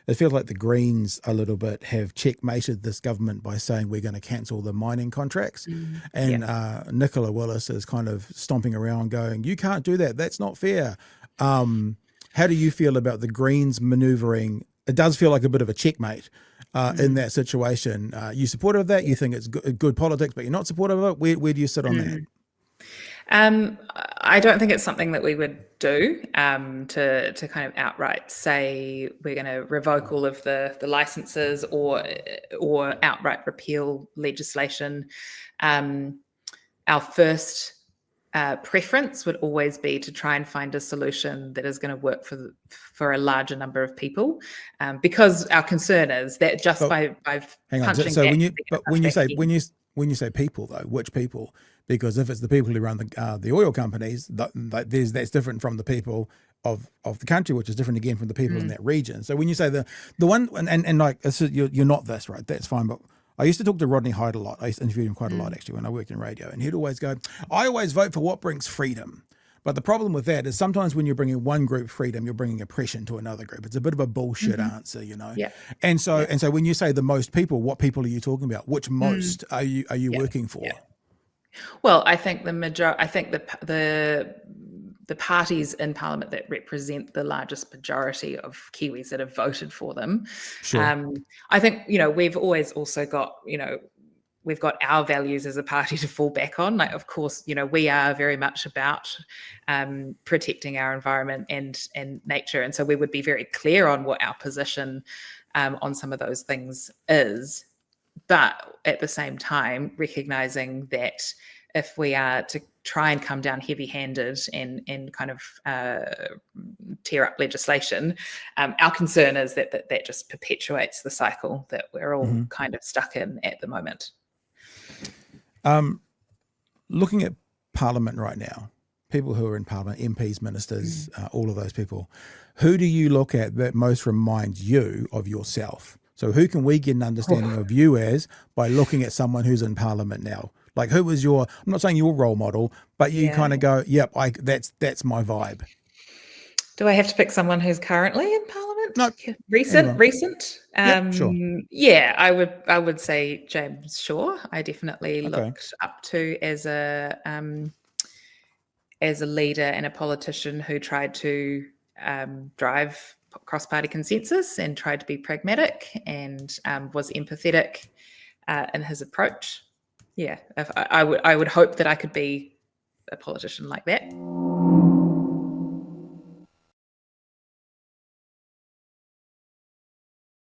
it feels like the Greens a little bit have checkmated this government by saying we're going to cancel the mining contracts. And Nicola Willis is kind of stomping around going, you can't do that. That's not fair. How do you feel about the Greens manoeuvring? It does feel like a bit of a checkmate in that situation. You supportive of that? You think it's good politics, but you're not supportive of it? Where do you sit on that? I don't think it's something that we would do to kind of outright say we're going to revoke all of the licenses or outright repeal legislation. Our first preference would always be to try and find a solution that is going to work for a larger number of people, because our concern is that just by punching so back, when you say people though, which people? Because if it's the people who run the oil companies, that's different from the people of the country, which is different again from the people in that region. So when you say the one and like you're not this, right? That's fine, but I used to talk to Rodney Hyde a lot. I used to interview him quite a lot actually when I worked in radio, and he'd always go, "I always vote for what brings freedom." But the problem with that is sometimes when you're bringing one group freedom, you're bringing oppression to another group. It's a bit of a bullshit answer, you know. Yeah. And so when you say the most people, what people are you talking about? Which most are you working for? Yeah. Well, I think the parties in Parliament that represent the largest majority of Kiwis that have voted for them. Sure. I think, we've always also got, we've got our values as a party to fall back on. Like, of course, we are very much about protecting our environment and nature. And so we would be very clear on what our position on some of those things is. But at the same time, recognizing that if we are to try and come down heavy-handed and kind of tear up legislation, our concern is that just perpetuates the cycle that we're all kind of stuck in at the moment. Looking at Parliament right now, people who are in Parliament, MPs, ministers, all of those people, who do you look at that most reminds you of yourself? So who can we get an understanding of you as by looking at someone who's in Parliament now? Like, who was I'm not saying your role model, but you kind of go, yep, that's my vibe. Do I have to pick someone who's currently in Parliament? No. Recent? Sure. Yeah, I would say James Shaw. I definitely looked up to as a leader and a politician who tried to drive cross-party consensus and tried to be pragmatic and was empathetic in his approach. Yeah, I would hope that I could be a politician like that.